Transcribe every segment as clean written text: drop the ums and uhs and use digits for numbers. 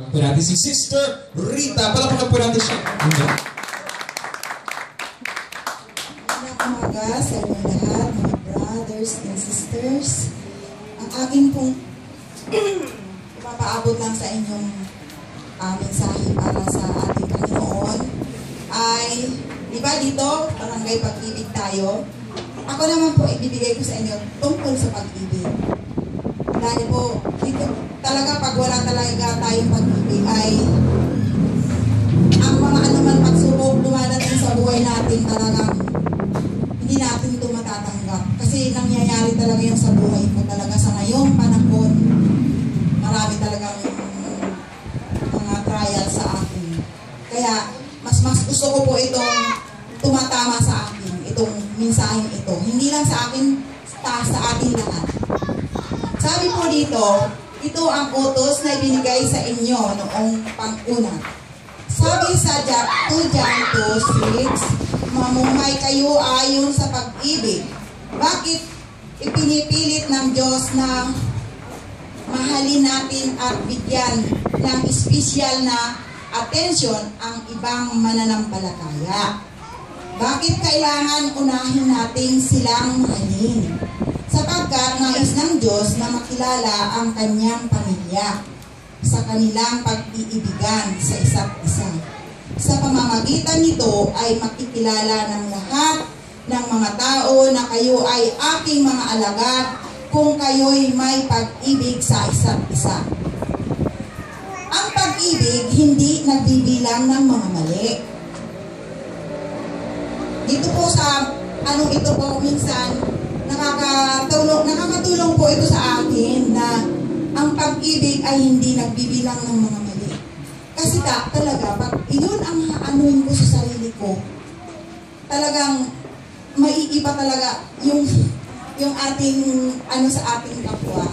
Po natin si Sister Rita. Palapakan po natin siya. Magandang umaga sa inyo lahat, mga brothers and sisters. Ang aking pong ipapaabot lang sa inyong mensahe para sa ating Panginoon ay, di ba dito, barangay pag-ibig tayo? Ako naman po ibibigay ko sa inyo tungkol sa pag-ibig. Dahil po, dito talaga pag wala talaga tayong pag-ibig ay ang mga anuman pagsubok dumadating sa buhay natin talagang hindi natin ito matatanggap. Kasi nangyayari talaga yung sa buhay ko talaga sa ngayong panahon. Marami talagang mga trial sa akin. Kaya mas gusto ko po itong tumatama sa akin, itong mensaheng ito. Hindi lang sa akin, sa ating lahat. Sabi po dito, ito ang utos na ibinigay sa inyo noong pang-una. Sabi sa 2 John 2:6, mamumuhay kayo ayon sa pag-ibig. Bakit ipinipilit ng Diyos na mahalin natin at bigyan ng espesyal na atensyon ang ibang mananampalataya? Bakit kailangan unahin natin silang mahalin? Sapagkat nais ng Diyos na makilala ang kanyang pamilya sa kanilang pag-iibigan sa isa't isa. Sa pamamagitan nito ay makikilala ng lahat ng mga tao na kayo ay aking mga alagad kung kayo'y may pag-ibig sa isa't isa. Ang pag-ibig hindi nagbibilang ng mga mali. Dito po sa ito po minsan nakakatulong po ito sa akin na ang pag-ibig ay hindi nagbibilang ng mga mali. Kasi talaga, pag yun ang anuin ko sa sarili ko, talagang maiiba talaga yung ating sa ating kapwa.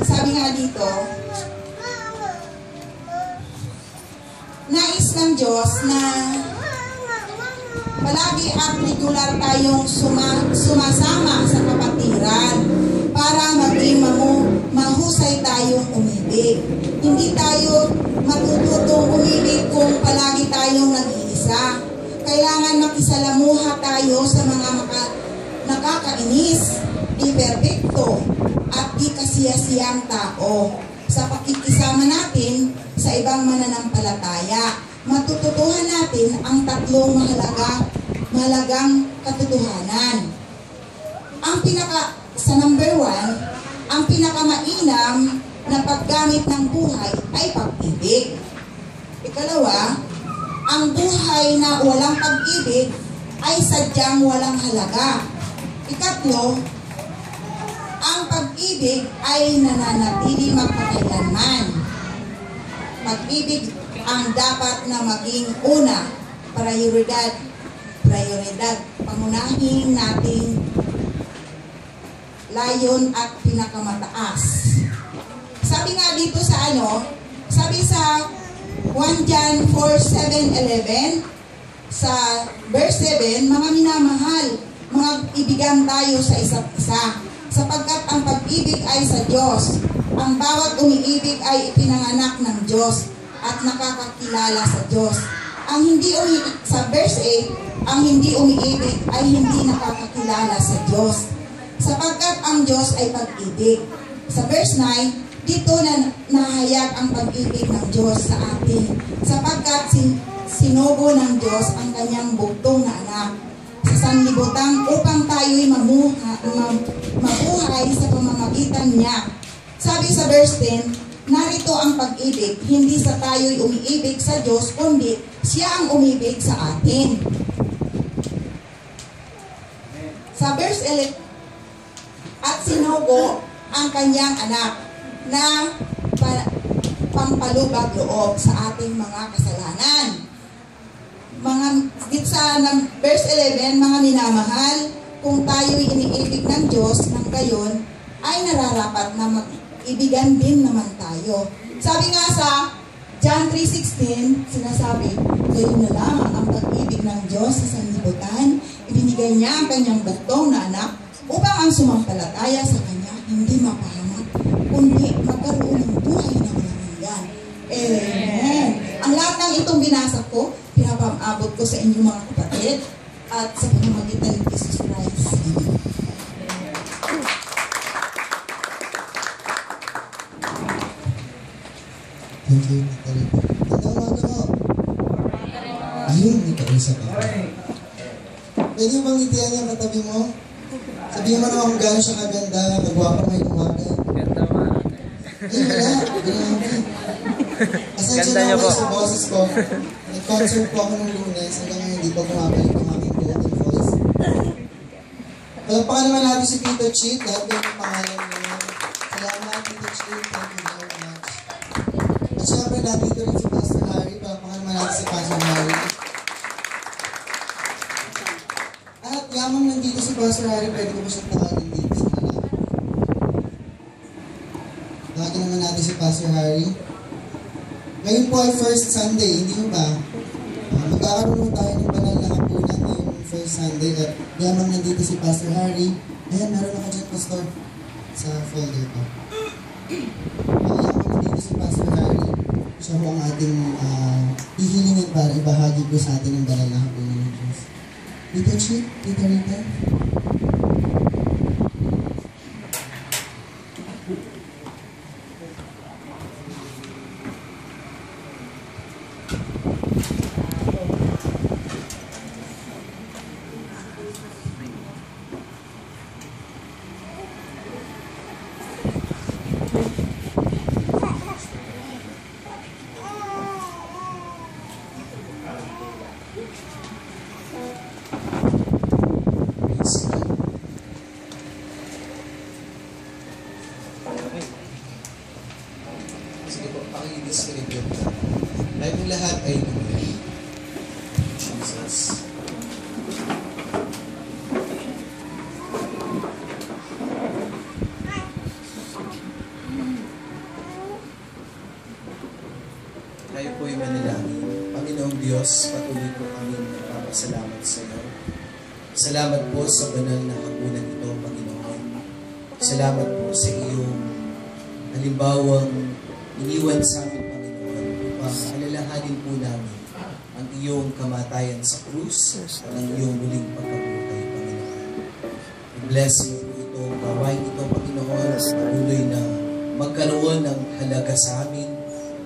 Sabi nga dito, nais ng Diyos na palagi at regular tayong sumasama sa kapatiran para maging mahusay tayong umibig. Hindi tayo matututong umibig kung palagi tayong nag-iisa. Kailangan makisalamuha tayo sa mga nakakainis, di perpekto, at di kasiyasiyang tao. Sa pakikisama natin sa ibang mananampalataya, matututuhan natin ang tatlong mahalagang katotohanan. Sa number 1, ang pinakamainam na paggamit ng buhay ay pag-ibig. Ikalawa, ang buhay na walang pag-ibig ay sadyang walang halaga. Ikatlo, ang pag-ibig ay nananatili magpakailanman. Pag-ibig ang dapat na maging una, prioridad, pangunahin nating layon at pinakamataas. Sabi nga dito sa sabi sa 1 John 4:7-11, sa verse 7, mga minamahal, mga ibigan tayo sa isa't isa, sapagkat ang pag-ibig ay sa Diyos. Ang bawat umiibig ay ipinanganak ng Diyos at nakakakilala sa Diyos. Sa verse 8, ang hindi umiibig ay hindi nakakakilala sa Diyos, sapagkat ang Diyos ay pag-ibig. Sa verse 9, dito na nahayag ang pag-ibig ng Diyos sa atin, sapagkat sinugo ng Diyos ang kanyang bugtong na anak sa sanlibutan upang tayo'y mabuhay sa pamamagitan niya. Sabi sa verse 10, narito ang pag-ibig, hindi sa tayo'y umiibig sa Diyos, kundi siya ang umibig sa atin. Sa verse 11, at sinugo ang kanyang anak na pampalubag loob sa ating mga kasalanan. Sa verse 11, mga minamahal, kung tayo'y iniibig ng Diyos ng gayon, ay nararapat na mag-ibigan din naman tayo. Sabi nga sa John 3:16, sinasabi, gayon na lamang ang pag-ibig ng Diyos sa sanlibutan, ibinigay niya ang kanyang bugtong na anak upang ang sumampalataya sa kanya hindi mapahamak, kundi magkaroon ng buhay na walang hanggan. Amen. Ang lahat ng itong binasa ko, pinapamabot ko sa inyong mga kapatid at sa pamamagitan ni Jesus Christ. Amen. Thank you, Natalie. Magandang umaga mo. Ayun, may kausap ako. Pwede mo bang ngitian yung katabi mo? Sabihin mo naman kung gano'n siya kaganda, kagwapa ngayong umaga. Ganda ma. Ay, wala. Grabe. Asensya Ganda na niyo ako po. sa boses ko. Nag-concert po ako ng Lunes hanggang ngayon hindi pa bumabalik yung aking golden voice. Palagpakan naman natin si Tito Chit. Lahat kayo ng pangalan niyo. Salamat, Tito Chit. Thank you very much. At syempre, nandito rin si Pastor Harry. Palagpakan naman natin si Pastor Harry. At yamang nandito si Pastor Harry, pwede ko ba siyang tawagin dito sa kanila? Tawagin naman natin si Pastor Harry. Ngayon po ay first Sunday, hindi mo ba? Magkakaroon tayo ng banal na hapunan ngayong first Sunday at yamang nandito si Pastor Harry. Ayan, meron ako dyan, Pastor, sa folder ko. Yamang nandito si Pastor Harry. Siya po ang ating hihilingin para ibahagi po sa atin ang banal na hapunan ng Diyos. Tito Chit, Tito Rita. Sige po, pakidiscreet yun. Dahil yung lahat ay Jesus. Tayo po yung manalangin. Panginoong Diyos, patuloy po kami nagpapasalamat sa iyo. Salamat po sa banal na hapunan ito, Panginoon. Salamat po sa iyong halimbawang iniwan sa amin, Panginoon, upang alalahanin po namin ang iyong kamatayan sa krus at ang iyong muling pagkabuhay, Panginoon. I-bless mo po ito, gawain ito, Panginoon, patuloy na magkaroon ng halaga sa amin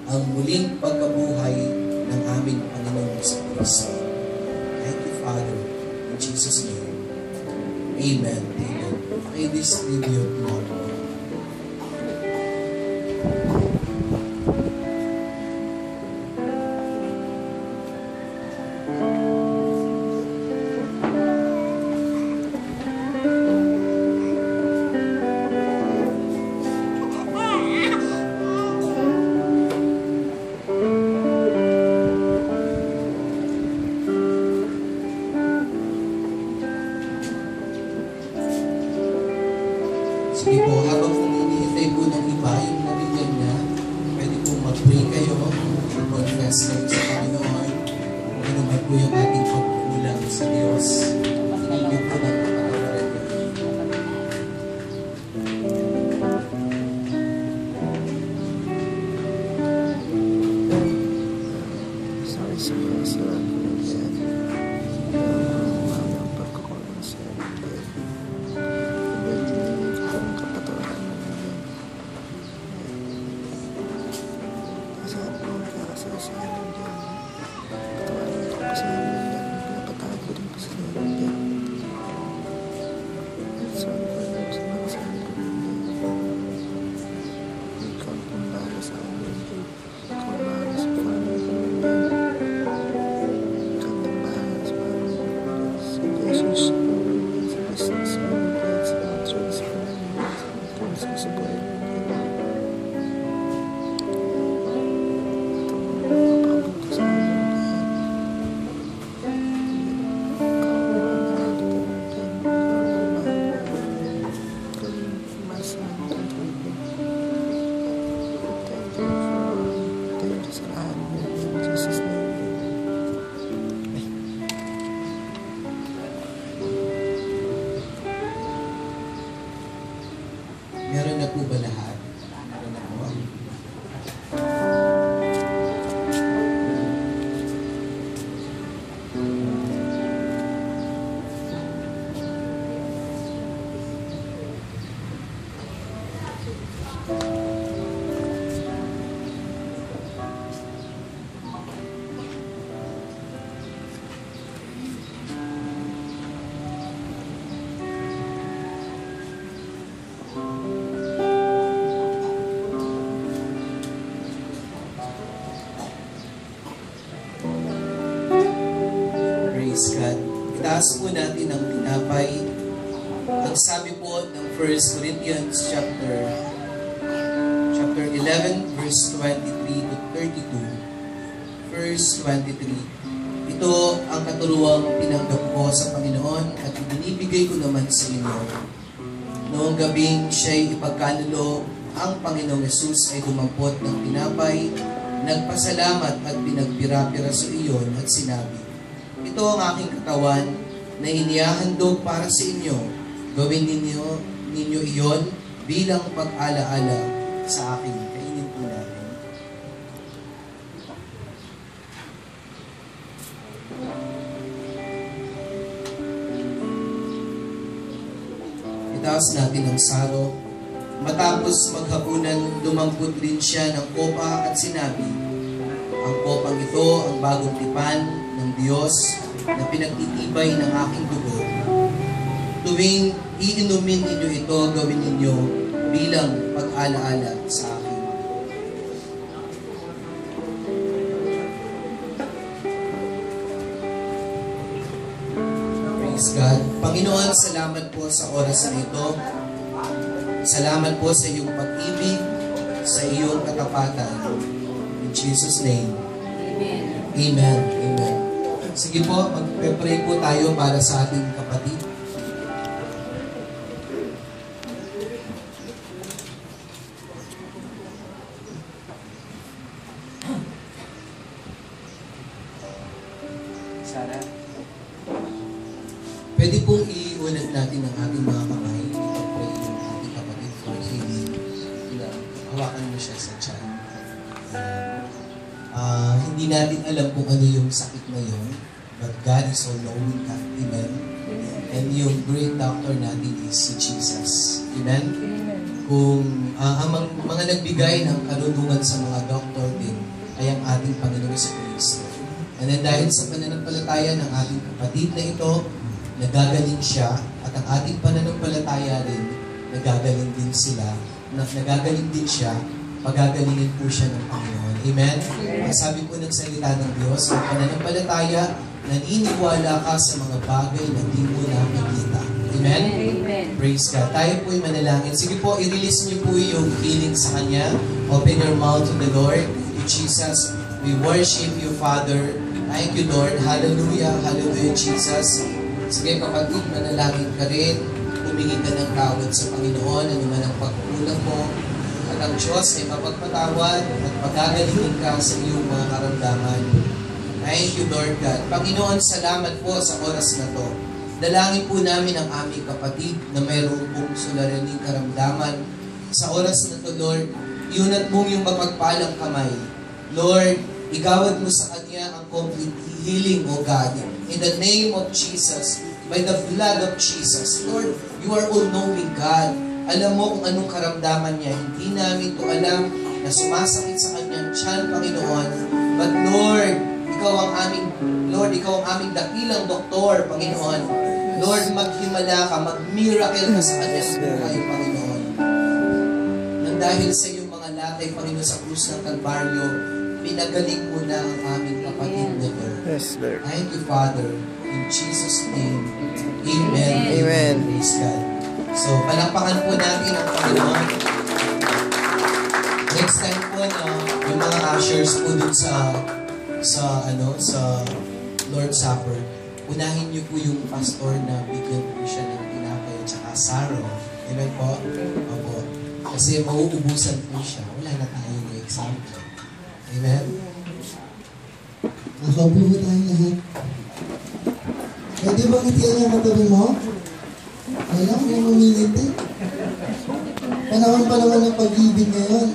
ang muling pagkabuhay ng aming Panginoon sa Kristo. Thank you, Father. In Jesus' name. Amen. Amen. Okay, this video now. Sige po, habang hinihintay po ng iba yung nabigyan niya, pwede po mag-pray kayo, mag-confess kayo sa Panginoon. Ano ba po yung ating pagkukulang sa Diyos? Hinigit po ng kapatawaran niya. Sorry sa mga kasalanan ko ng yan. Ang pagkukulang sa iyo. Ang kapatawaran mo ng yan. Kasi ako ang kakasalanan ng yan. Patawaran ko pa sa amin ng yan. Pinapatawad ko din pa sa iyo ng yan. Sorry po lang sa mga kasalanan ko ng yan. Ikaw ang pambala sa amin. Ikaw ang bahala sa family ko ng yan. Jesus, sa business mo, sa transfer mo, sa buhay mo, ito mo itaas po natin ang tinapay. Ang sabi po ng 1 Corinthians chapter 11 verse 23 to 32. Verse 23. Ito ang katuruang tinanggap ko sa Panginoon at ibinibigay ko naman sa inyo. Noong gabing siya'y ipagkanulo, ang Panginoong Yesus ay dumampot ng tinapay, nagpasalamat at pinagpira-pira sa iyon at sinabi, ito ang aking katawan na inihahandog para sa inyo. Gawin ninyo iyon bilang pag-alaala sa akin. Kainin po natin. Itaas natin ang saro. Matapos maghapunan, dumampot rin siya ng kopa at sinabi, ang kopang ito ang bagong tipan ng Diyos na pinagtitibay ng aking dugo. Tuwing iinumin ninyo ito, gawin ninyo bilang pag-alaala sa akin. Praise God. Panginoon, salamat po sa oras na ito. Salamat po sa iyong pag-ibig, sa iyong katapatan. In Jesus' name. Amen. Amen. Amen. Sige po, mag-pray po tayo para sa ating kapatid. Sara, pwede pong iunat natin ang ating mga kamay. Ipag-pray yung ating kapatid for healing. Hawakan mo siya sa tiyan. Hindi natin alam kung ano yung sakit na yun, but God is all knowing ka. Amen? And yung great doctor natin is si Jesus. Amen? Kung ang mga nagbigay ng karunungan sa mga doktor din ay ang ating Panginoon sa Kristo. And then dahil sa pananampalataya ng ating kapatid na ito, nagagaling siya, at ang ating pananampalataya rin, nagagaling din siya, pagagalingin po siya ng Panginoon. Amen? Ang sabi po ng salita ng Diyos, ang pananampalataya, naniniwala ka sa mga bagay na di mo nakikita. Amen? Amen. Praise God. Tayo po'y manalangin. Sige po, i-release niyo po yung feeling sa Kanya. Open your mouth to the Lord. Jesus, we worship you, Father. Thank you, Lord. Hallelujah. Hallelujah, Jesus. Sige, kapatid, manalangin ka rin. Humingi ka ng tawad sa Panginoon, ano man ang pagkukulang mo. At ang Diyos ay mapagpatawad at pagagalingin ka sa iyong mga karamdaman. Thank you, Lord God. Panginoon, salamat po sa oras na to. Dalangin po namin ang aming kapatid na mayroong pong suliraning karamdaman. Sa oras na to, Lord, iunat mong yung mapagpalang kamay. Lord, igawad mo sa kanya ang complete healing, O God. In the name of Jesus, by the blood of Jesus, Lord, you are all-knowing God. Alam mo kung anong karamdaman niya. Hindi namin to alam na sumasakit sa kanyang tiyan, Panginoon. But Lord, ikaw ang aming dakilang doktor, Panginoon. Lord, maghimala ka, mag-miracle ka sa kanyang buhay, Panginoon. Nang dahil sa iyong mga latay, Panginoon, sa krus ng Kalbaryo, pinagaling mo na ang aming kapatid na ito. Yes, Lord. Thank you, Father. In Jesus' name, Amen. Amen. Praise God. So, palakpakan po natin ang Panginoon. Next time po, yung mga ushers po dun sa Lord's Supper, unahin niyo po yung pastor na bigyan po siya ng tinapay at saka saro. Amen po? Opo. Kasi mauubusan po siya. Wala na tayong example. Amen? Nakaupo po tayo lahat. Pwede ba ngitian yung katabi mo? Wala, may maminit eh. Panahon pa naman ng pag-ibig ngayon.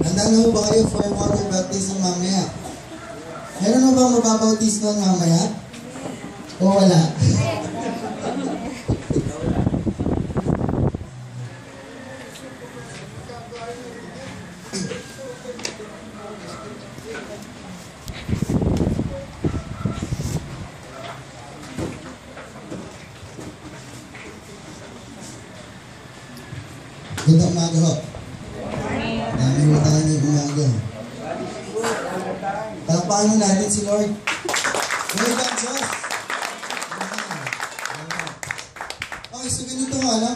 Handa na ho ba kayo for water baptism mamaya? Meron ho ba mababautismo mamaya? O wala? Gandang umaga ho. Daming matahan yung umaga. Tapaano natin si Lord? Ngayon ang Diyos. Okay, so ganito nga, no?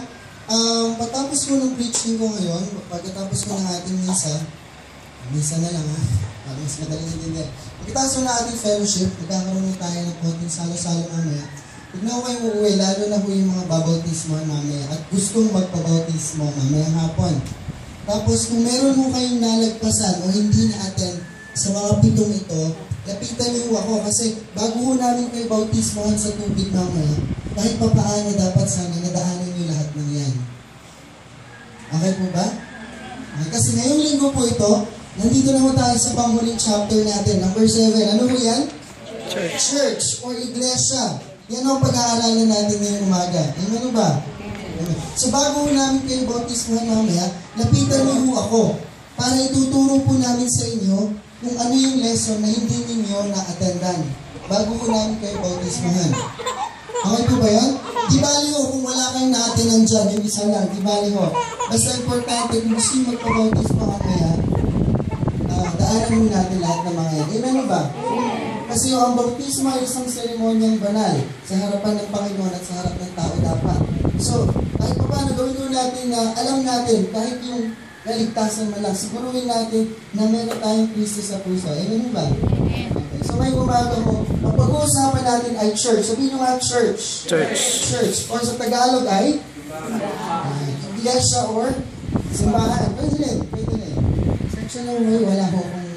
Patapos ko ng preaching ko ngayon, pagkatapos ko ng ating misa na lang ha, para mas madaling intindihan. Pagkatapos ko ng ating fellowship, magkakaroon tayo ng konting salo-salo mamaya. Huwag na ako kayong uuwi, lalo na po yung mga babautismo mamaya at gustong magpabautismo mamaya hapon. Tapos kung meron mo kayong nalagpasan o hindi na-attend sa mga pitong ito, lapitan niyo ako kasi bago ho namin kayo bautismohan sa tubig mamaya, kahit papaano dapat sana nadaanan niyo lahat ng yan. Okay po ba? Kasi ngayong linggo po ito, nandito na po tayo sa panghuling chapter natin, number 7. Ano po yan? Church or iglesia. Yan ang pag-aaralan natin ngayong umaga. Ano ba? So bago po namin kayo bautismohan mamaya, lapitan niyo ako para ituturo po namin sa inyo kung ano yung lesson na hindi ninyo na-attendan bago po namin kayo bautismohan. Okay po ba yan? Di bali ho, kung wala kayong na-attendan dyan, yung isa lang, di bali ho. Basta importante, kung gusto yung magpabautismo mamaya, daanan mo natin lahat ng mga yan. Amen ba? Kasi yung ang bautismo ay isang seremonyang banal sa harapan ng Panginoon at sa harap ng tao dapat. So, kahit pa paano gawin ko natin na alam natin, kahit yung kaligtasan man lang, siguruhin natin na meron tayong Kristo sa puso. Amen ba? Okay. So, may umaga mo, ang pag-uusapan natin ay church. Sabihin nyo nga, church. Church. Or sa Tagalog ay iglesia or simbahan. Pwede rin. Section na mo, wala ko kung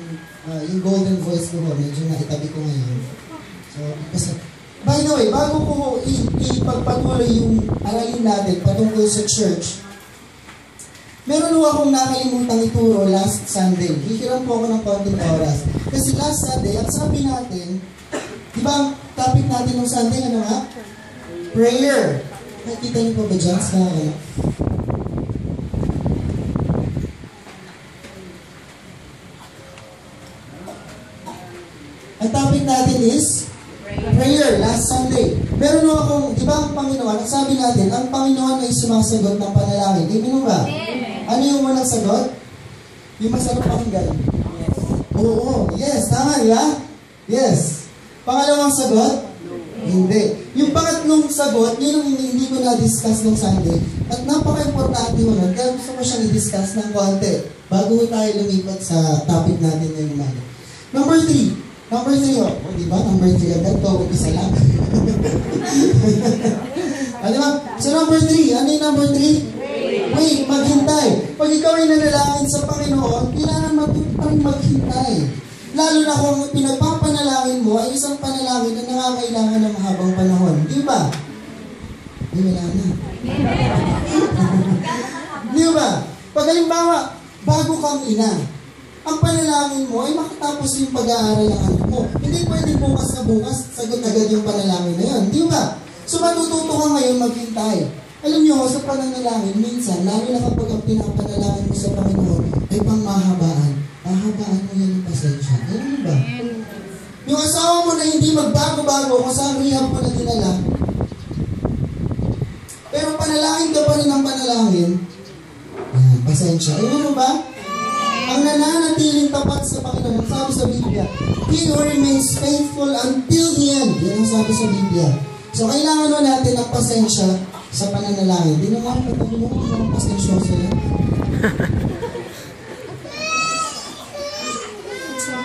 yung golden voice ko, medyo naitabi ko ngayon. So, kasi, by the way, bago ko ipagpatuloy yung aralin natin patungkol sa church, meron ho akong nakalimutan ituro last Sunday. Hihiram po ako ng konting oras. Kasi last Sunday, at sabi natin, di ba ang topic natin ng Sunday, ano nga? Prayer. Nakita niyo po ba dyan sa ano? Ang topic natin is prayer, last Sunday. Meron ho akong, di ba ang Panginoon, ang sabi natin, ang Panginoon ay sumasagot ng panalangin. Amen ba? Ano yung unang sagot? Yung masarap pakinggan? Yes. Oo, yes, tama, di ba? Yes. Pangalawang sagot? Hindi. Yung pangatlong sagot, yun ang hindi ko na-discuss nung Sunday. At napaka-importante mo nun, kaya gusto ko siyang i-discuss ng konti bago tayo lumipat sa topic natin ngayong umaga. Number 3. Number 3, oh, di ba? Number 3 agad, go, isa lang. Di ba? So number 3, ano yung number 3? Wait, maghintay. Pag ikaw ay nanalangin sa Panginoon, kailangan matutunan maghintay. Lalo na kung pinagpapanalangin mo ay isang panalangin na nangangailangan ng mahabang panahon. Di ba? Di wala na. Di ba? Pag halimbawa, bago kang ina, ang panalangin mo ay makatapos yung pag-aaral ng anak mo. Hindi pwede bukas na bukas, sagot agad yung panalangin na yun. Di ba? So matututo ka ngayon maghintay. Alam niyo, sa pananalangin, minsan, lalo na kapag ang pinapanalangin mo sa Panginoon ay pangmahabaan. Mahabaan mo yan ng pasensya. Alam mo ba? Yung asawa mo na hindi magbago-bago kung saan rehab mo na dinala, pero panalangin ka pa rin ng panalangin, pasensya. Alam mo ba? Ang nananatiling tapat sa Panginoon, ang sabi sa Biblia, He who remains faithful until the end. Yan ang sabi sa Biblia. So, kailangan mo natin ng pasensya sa pananalangin. Hindi naman kapag mo ng pasensyoso yan.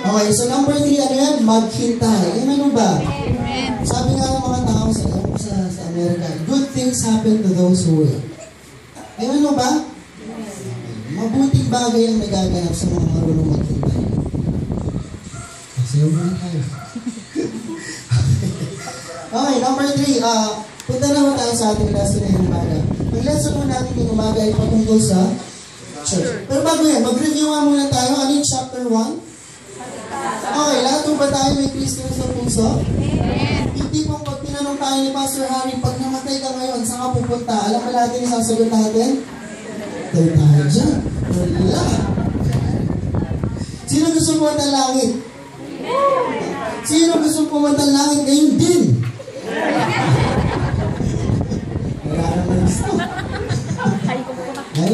Okay, so number 3, ano yan? Maghintay. Amen ba? Amen. Sabi nga ng mga tao sa Amerika, good things happen to those who wait. Amen ba? Mabuting bagay ang nagaganap sa mga marunong maghintay. Kasi yung mga tayo. Okay, number 3. Punta naman tayo sa ating lesson na yung umaga. Ang lesson mo natin yung umaga ay patungkol sa church. Pero bago yan, mag-review nga muna tayo. Ano yung chapter 1? Okay, lahat ba tayo may Kristo sa puso? Yung tipong pag tinanong tayo ni Pastor Harry, pag namatay ka ngayon, saan ka pupunta? Alam ba natin yung sasagot natin? Tayo tayo dyan. Wala. Sino gusto pumunta ng langit? Sino gusto pumunta ng langit? Ngayon din. Wala naman gusto. Ay,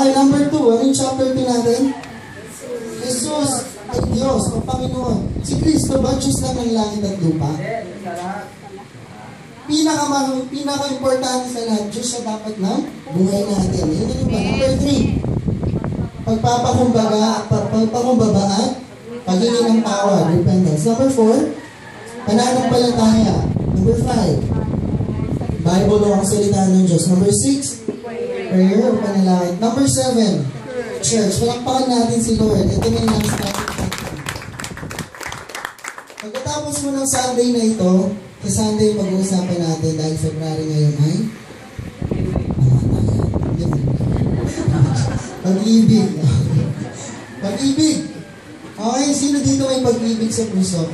Okay, number 2. Ano yung chapter 2 natin? Jesus ay Diyos o Panginoon. Si Kristo ba Diyos lang ng langit at lupa? Pinaka-importante sa lahat, Diyos siya dapat na buhay natin. Yun yung ba? Number 3. Pagpapakumbaba at paghingi ng tawad, repentance. Number 4. Pananampalataya. Number 5. Bible o ang salita ng Diyos. Number 6. Prayer o panalangin. Number 7. Church. Palakpakan natin si Lord. Ito na yung last topic natin. Pagkatapos mo ng Sunday na ito, sa Sunday pag-uusapan natin dahil February ngayon ay pag-ibig. Pag-ibig. Okay, sino dito may pag-ibig sa puso?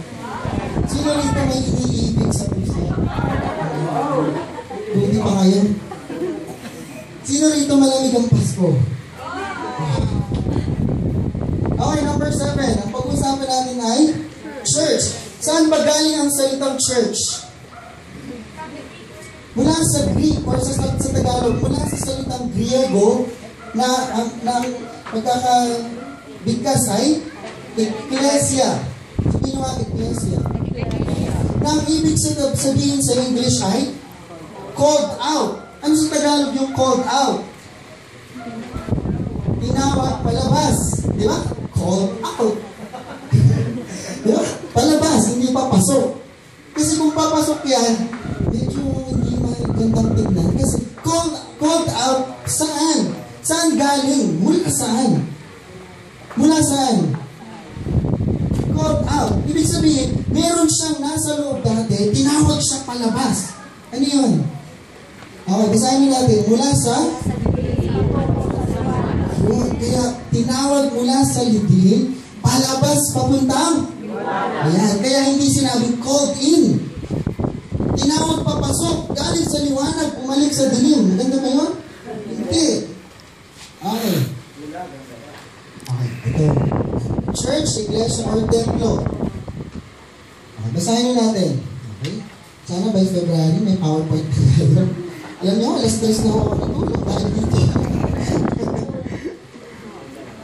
Sino dito may iniibig sa puso? Buti pa kayo. Sino rito malamig ang Pasko? Okay, number 7. Ang pag-usapan natin ay church. Saan ba galing ang salitang church? Mula sa Greek or sa Tagalog, mula sa salitang Griego na ang pagkakabigkas ay Ecclesia. Sabihin nyo nga, Ecclesia. Na ang ibig sabihin sa English ay called out. Ano sa Tagalog yung called out? Tinawag, palabas. Di ba? Called out. Di ba? Palabas, hindi papasok. Kasi kung papasok yan, medyo hindi magandang tignan. Kasi called out, saan? Saan galing? Mula saan? Mula saan? Called out. Ibig sabihin, meron siyang nasa loob dati, tinawag siya palabas. Ano yun? Okay, basahin natin. Mula sa? Kaya tinawag mula sa lilim, palabas papuntang? Ayan. Kaya hindi sinabing called in. Tinawag papasok, galing sa liwanag, umalik sa dilim. Maganda ba yun? Hindi. Okay. Okay, ito. Church, iglesia, or templo. Okay, basahin natin. Okay? Sana by February may PowerPoint tayo. Alam niyo, alas 3 na ako natulog dahil dito.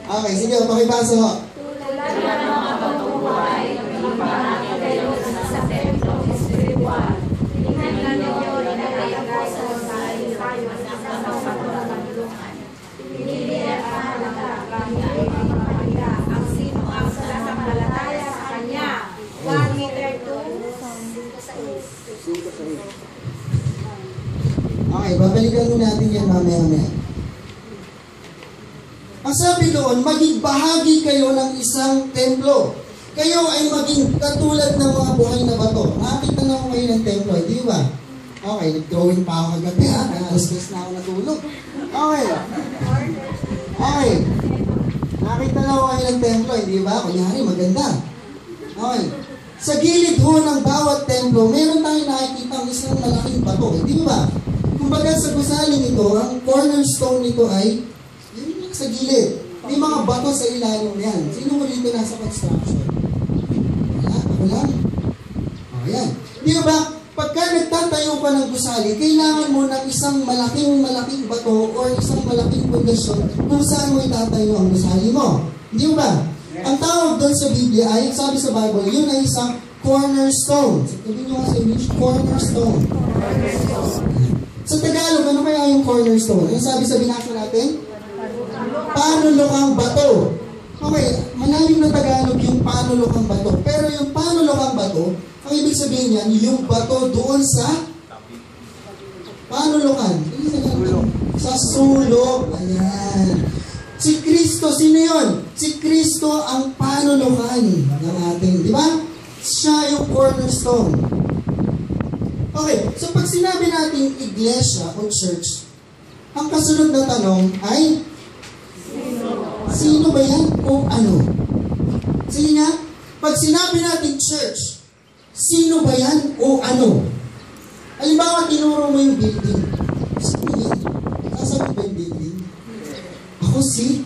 Okay, sige, pakibasa ho. Tulad ng mga patubuhay, pinapakayo sa templo espiritual. Tingnan ninyo, inalagay ko sa lasahin tayo sa mga pagtulungan. Pinili at mahalaga kami ay mapapagda ang sino ang sasampalataya sa Kanya. 1 Peter 2:6. Okay, babalikan mo natin yan mamaya-maya. Ang sabi doon, maging bahagi kayo ng isang templo. Kayo ay maging katulad ng mga buhay na bato. Nakakita na ako kayo ng templo, di ba? Okay, nag-drawing pa ako kagabi ha. Kaya alas 10 na ako natulog. Okay. Okay. Nakakita na ako kayo ng templo, di ba? Kunyari, maganda. Okay. Sa gilid ho ng bawat templo, meron tayong nakikita ang isang malaking bato, di ba? Kumbaga sa gusaling ito, ang cornerstone nito ay yun sa gilid. May mga bato sa ilalim yan. Sino mo dito nasa construction? Wala? Ako lang? O, yan. Di ba, pagka nagtatayo ka ng gusali, kailangan mo ng isang malaking bato or isang malaking pundasyon kung saan mo itatayo ang gusali mo. Di ba? Ang tawag doon sa Biblia ay, sabi sa Bible, yun ay isang cornerstone. Sabihin nyo nga sa English, cornerstone. Sa Tagalog, ano kaya yung cornerstone? Ano sabi sa binasa natin? Panulokang bato. Okay, malalim na Tagalog yung panulokang bato. Pero yung panulokang bato, ang ibig sabihin niyan, yung bato doon sa panulokan. Sa sulok. Ayan. Si Kristo, sino yun? Si Kristo ang panulokan ng ating, di ba? Siya yung cornerstone. Okay, so pag sinabi natin iglesia o church, ang kasunod na tanong ay, sino ba yan o ano? Sige nga, pag sinabi natin church, sino ba yan o ano? Halimbawa, tinuro mo yung building. Sino yan? Sasabi ba yung building? Ako si?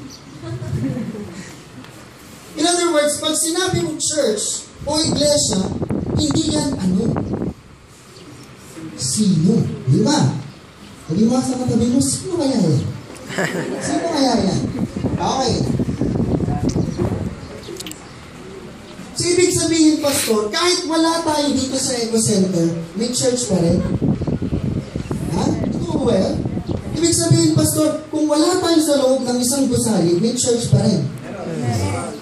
In other words, pag sinabi mo church o iglesia, hindi yan ano? Sino? Di ba? Sabi mo sa katabi mo, sino kaya yan? Sino kaya yan? Okay. So, ibig sabihin, Pastor, kahit wala tayo dito sa Eco Center, may church pa rin. Ha? Ito ba yan? Ibig sabihin, Pastor, kung wala tayo sa loob ng isang gusali, may church pa rin.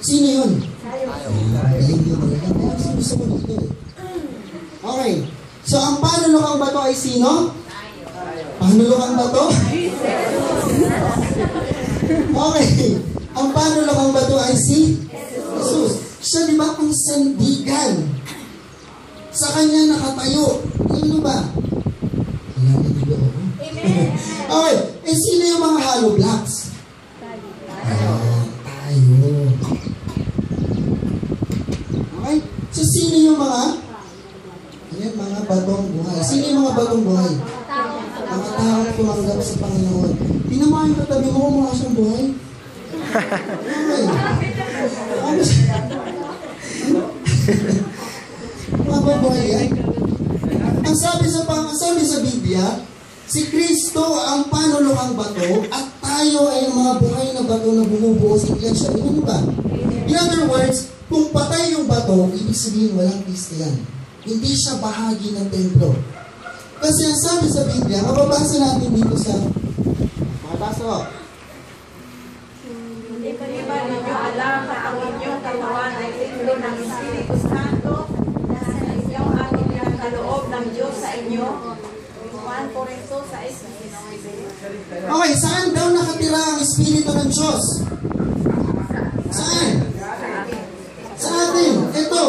Sino yun? Galing yun. Kaya gusto ko dito eh. Okay. So, ang panulokang bato ay sino? Panulokang bato? Okay. Ang panulokang bato ay si Jesus. Siya, di ba, ang sandigan. Sa kanya nakatayo. Ano ba? Okay. Eh, sino yung mga hollow blocks? Tayo. Okay? So, sino yung mga? Ayan, mga batong buhay. Sino yung mga batong buhay? Mga taong tumanggap sa Panginoon. Pinamahin ka tabi mo kung mga siyang buhay. Okay. Mga buhay yan. Ang sabi sa Biblia, si Kristo ang panulokang bato at tayo ay ang mga buhay na bato na bumubuo sa iglesia. Ano ba? In other words, kung patay yung bato, ibig sabihin walang Kristiyan. Hindi siya bahagi ng templo. Kasi ang sabi sa Biblia, mababasa natin dito sa makabasa ko. Hindi ba ninyo alam na ang inyong katawan ay templo ng Espiritu Santo na sa inyong ating pinagkaloob ng Diyos sa inyo? 1 Corinto 6:19. Okay, saan daw nakatira ang Espiritu ng Diyos? Saan? Sa atin. Ito.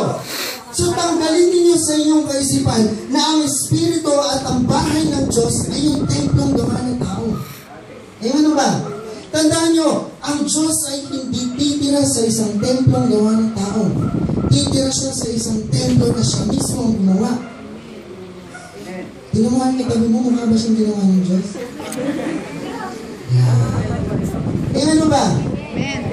So, tanggalin ninyo sa inyong kaisipan na ang Espiritu at ang bahay ng Diyos ay yung templong gawa ng tao. Eh, ano ba? Tandaan nyo, ang Diyos ay hindi titira sa isang templong gawa ng tao. Titira siya sa isang templo na siya mismo ang gumawa. Tinamuhan niya tabi mo, mukha ba siyang ginawa ng Diyos? Yeah. Eh, ano ba?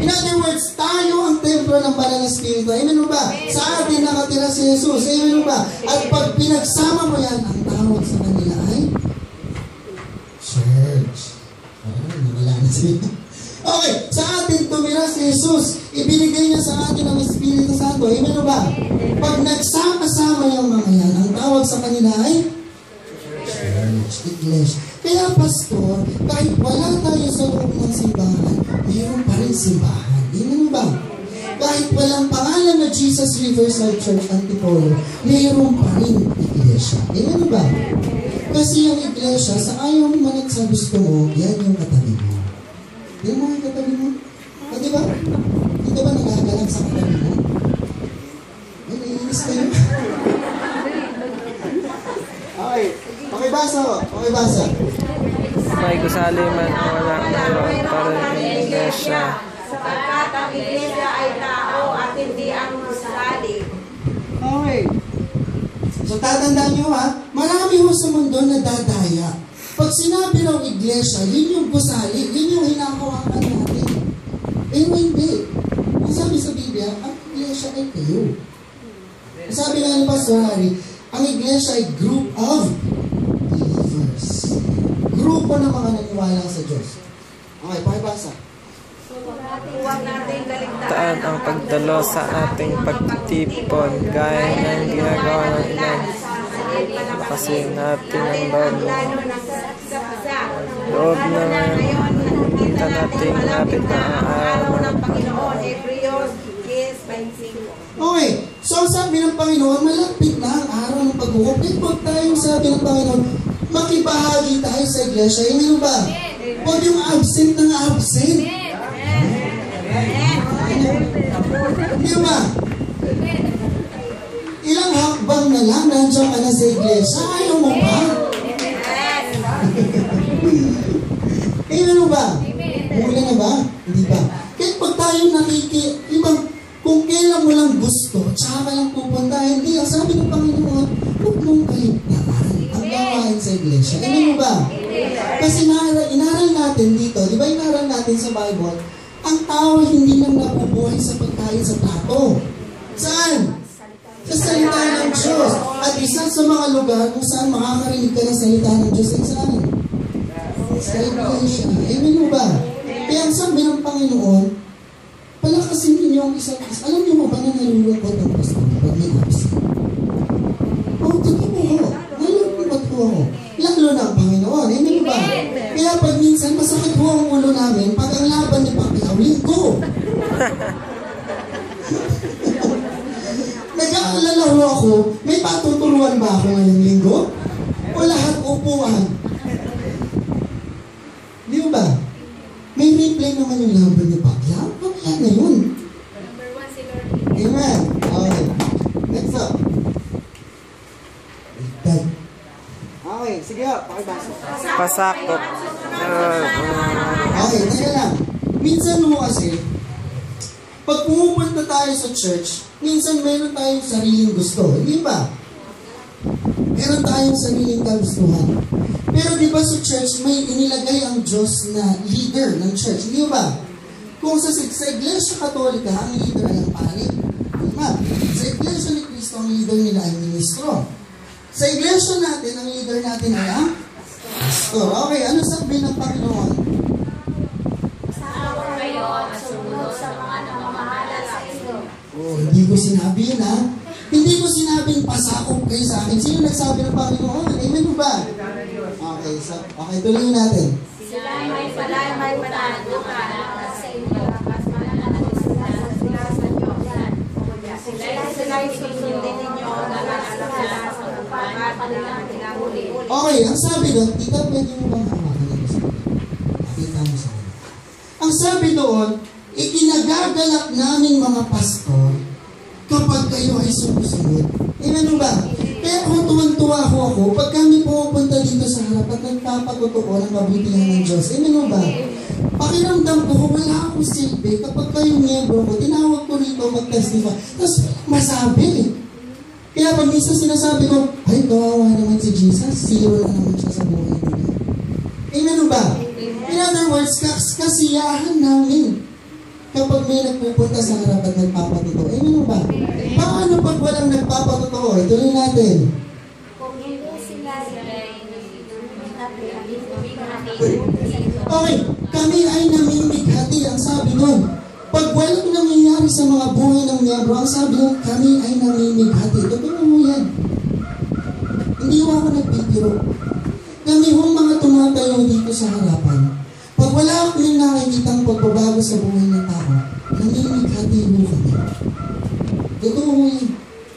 In other words, tayo ang templo ng banal na Espiritu. Amen ba? Sa atin nakatira si Jesus. Amen ba? At pag pinagsama mo yan, ang tawag sa kanila ay church. Nawala na siya. Okay, sa atin tumira si Jesus. Ibinigay niya sa atin ang Espiritu Santo. Amen ba? Pag nagsama-sama yung mga yan, ang tawag sa kanila ay church, iglesia. Kaya, Pastor, kahit wala tayo sa loob ng simbahan, mayroon pa rin simbahan. Amen ba? Kahit walang pangalan na Jesus Riverside Church Antipolo, mayroon pa rin iglesia. Amen ba? Kasi yung iglesia, sa ayaw mo man at sa gusto mo, yan yung katabi mo. Yan mo yung katabi mo. O, diba? Hindi ba nagagalang sa katabi mo? Ay, naiinis kayo. Okay. Pakibasa ko. Pakibasa. May gusali man o wala mayroon pa rin iglesia. Sapagkat ang iglesia ay tao at hindi ang gusali. Okay. So, tatandaan nyo ha, marami ho sa mundo na dadaya. Pag sinabi ng iglesia, yun yung gusali, yun yung hinahawakan natin. Pero hindi. Ang sabi sa Biblia, ang iglesia ay kayo. Ang sabi nga ni Pastor Harry, ang iglesia ay group of believers. Grupo ng mga naniwala sa Diyos. Okay, pakibasa. Huwag natin kaligtaan Taan ang pagdalo sa ating pagtitipon gaya ng ginagawa ng ilan. Kasi natin ang loob na nakikita natin natin na araw ng Panginoon. Hebreos 10:25. Okay, so sabi ng Panginoon, malapit na ang araw ng pag-uukit. Huwag tayong sabi ng Panginoon, makibahagi tayo sa iglesia. Amen ba? Huwag yung absent ng absent. Hindi ba? Ilang hakbang na lang nandiyan ka na sa iglesia. Ayaw mo pa? Amen ba? Mula na ba? Hindi ba? Kahit pag tayo ibang kung kailan mo lang gusto, tsaka ka lang pupunta, hindi. Ang sabi ng Panginoon, huwag mong kaligtaan ang gawain sa iglesia. Amen ba? Kasi inaral natin dito, di ba inaral natin sa Bible, ang tao hindi lang nabubuhay sa pagkain sa plato. Saan? Sa salita ng Diyos. At isa sa mga lugar kung saan makakarinig ka ng salita ng Diyos ay saan? celebration. Amen mo ba? Kaya ang sabi ng Panginoon, palakasin ninyo ang isa't isa. Alam niyo mo ba na nalulungkot ang pastor pag may absent? Oh, totoo ko. Nalulungkot ko ako. Lalo na ang Panginoon. Amen mo ba? Kaya pag minsan, masakit ho ang ulo namin pag ang laban ni Pacquiao, linggo. Nag-aalala ho ako, may patuturuan ba ako ngayong linggo? O lahat upuan? Di ba? May replay naman yung laban ni Pacquiao. Mamaya na yun. Number 1 si Lord. Amen. Okay. Next up. Dad. Okay, sige ho. Pakibasa. Pasakop. Okay, teka lang. Minsan mo kasi, pag pumupunta tayo sa church, minsan meron tayong sariling gusto. Hindi ba? Meron tayong sariling kagustuhan. Pero di ba sa church, may inilagay ang Diyos na leader ng church. Hindi ba? Kung sa Iglesia Katolika, ang leader ay ang pari. Diba? Sa Iglesia ni Cristo, ang leader nila ay ministro. Sa Iglesia natin, ang leader natin ay ang pastor. Okay, ano sabi ng Panginoon? Pasakop kayo at sumunod sa mga namamahala sa inyo. Oh, hindi ko sinabi yun, ha? Hindi ko sinabing pasakop kayo sa akin. Sino nagsabi ng Panginoon? Amen mo ba? Okay, okay, tuloy natin. Sila ay may panalukan sa inyo. Mas mananatili sila sa inyo. Sila ay susundin ninyo na nalala sa pagpapat nilang pinahuli. Okay, ang sabi doon, tita, pwede mo bang hawakan ito? Pakita mo sa akin. Ang sabi doon, ikinagagalak namin mga pastor kapag kayo ay sumusunod. Amen mo ba? Kaya kung tuwan-tuwa ako pag kami pumupunta dito sa harap at nagpapatotoo ng kabutihan ng Diyos. Amen mo ba? Pakiramdam ko, wala akong silbi kapag kayo miyembro ko, tinawag ko rito mag-testify. Tapos masabi. Kaya pag minsan sinasabi ko, ay, kawawa naman si Jesus, zero na naman siya sa buhay nila. Amen mo ba? In other words, kasiyahan namin kapag may nagpupunta sa harap at nagpapatotoo. Amen mo ba? Paano pag walang nagpapatotoo? Ituloy natin. Kung hindi sila Okay, kami ay namimighati, ang sabi nun. Pag walang nangyayari sa mga buhay ng miyembro, ang sabi nun, kami ay namimighati. Totoo mo yan. Hindi mo ako nagbibiro. Kami hong mga tumatayo dito sa harapan. Pag wala akong nakikitang pagbabago sa buhay ng tao, namimighati mo kami. Totoo mo yan.